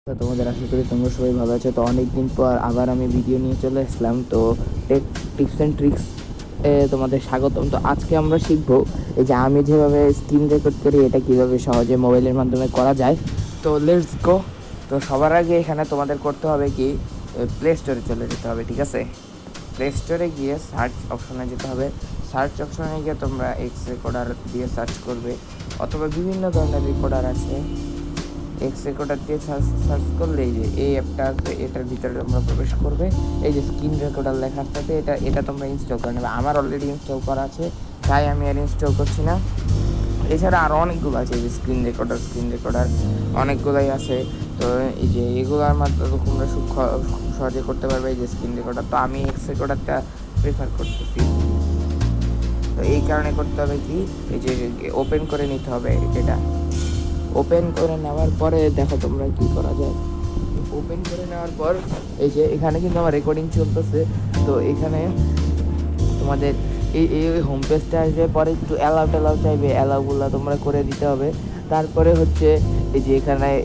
তো তোমাদের আশা করি তোমরা সবাই ভালো আছো। তো অনেকদিন পর আবার আমি ভিডিও নিয়ে চলে আসলাম। তো টেক টিপস অ্যান্ড ট্রিক্স তোমাদের স্বাগতম। তো আজকে আমরা শিখবো এই যে আমি যেভাবে স্ক্রিন রেকর্ড করি এটা কিভাবে সহজে মোবাইলের মাধ্যমে করা যায়। তো লেটস গো। তো সবার আগে এখানে তোমাদের করতে হবে কি, প্লে স্টোরে চলে যেতে হবে, ঠিক আছে? প্লে স্টোরে গিয়ে সার্চ অপশনে যেতে হবে। সার্চ অপশনে গিয়ে তোমরা এক্স রেকর্ডার দিয়ে সার্চ করবে, অথবা বিভিন্ন ধরনের রেকর্ডার আছে। এক্স রেকর্ডার দিয়ে সার্চ করলে এই যে এই অ্যাপটা আছে, এটার ভিতরে তোমরা প্রবেশ করবে। এই যে স্ক্রিন রেকর্ডার লেখার সাথে এটা তোমরা ইনস্টল করে নেবে। আমার অলরেডি ইনস্টল করা আছে, তাই আমি আর ইনস্টল করছি না। এছাড়া আরও অনেকগুলো আছে, এই যে স্ক্রিন রেকর্ডার অনেকগুলোই আছে। তো এই যে এগুলোর মাধ্যমে তোমরা খুব সহজে করতে পারবে এই যে স্ক্রিন রেকর্ডার। তো আমি এক্স রেকর্ডারটা প্রেফার করতেছি। তো এই কারণে করতে হবে কি, এই যে ওপেন করে নিতে হবে। এটা ওপেন করে নেওয়ার পরে দেখো তোমরা কি করা যায়। ওপেন করে নেওয়ার পর এই যে এখানে কিন্তু আমার রেকর্ডিং চলতেছে। তো এখানে তোমাদের এই হোম পেজটা আসবে, পরে একটু অ্যালাউ চাইবে, অ্যালাউগুলো তোমরা করে দিতে হবে। তারপরে হচ্ছে এই যে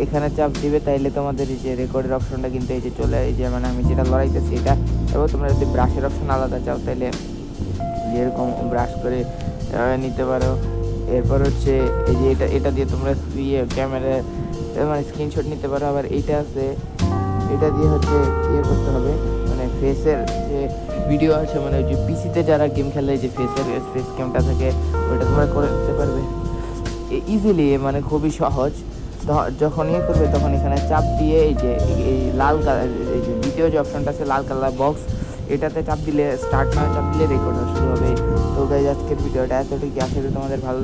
এখানে চাপ দিবে, তাইলে তোমাদের এই যে রেকর্ডের অপশনটা কিন্তু এই যে চলে, এই যে মানে আমি যেটা লড়াইতেছি এটা। এবং তোমরা যদি ব্রাশের অপশন আলাদা চাও তাহলে যেরকম ব্রাশ করে নিতে পারো। এরপর হচ্ছে এই যে এটা দিয়ে তোমরা ক্যামেরা মানে স্ক্রিনশট নিতে পারো। আবার এইটা আছে, এটা দিয়ে হচ্ছে করতে হবে, মানে ফেসের যে ভিডিও আছে, মানে ওই যে পিসিতে যারা গেম খেলে যে ফেস ক্যামটা থাকে ওইটা তোমরা করে নিতে পারবে ইজিলি, মানে খুবই সহজ। যখন করবে তখন এখানে চাপ দিয়ে এই যে এই লাল কালার, এই যে দ্বিতীয় যে অপশনটা আছে লাল কালার বক্স, এটাতে চাপ দিলে স্টার্ট না চাপ দিলে রেকর্ড শুরু হবে। তো গাইজ আজকের ভিডিওটা এতটুকু। আশা করি তোমাদের ভালো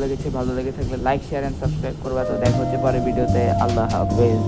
লেগে থাকলে লাইক শেয়ার অ্যান্ড সাবস্ক্রাইব করবা। তো দেখা হচ্ছে পরের ভিডিওতে। আল্লাহ হাফেজ।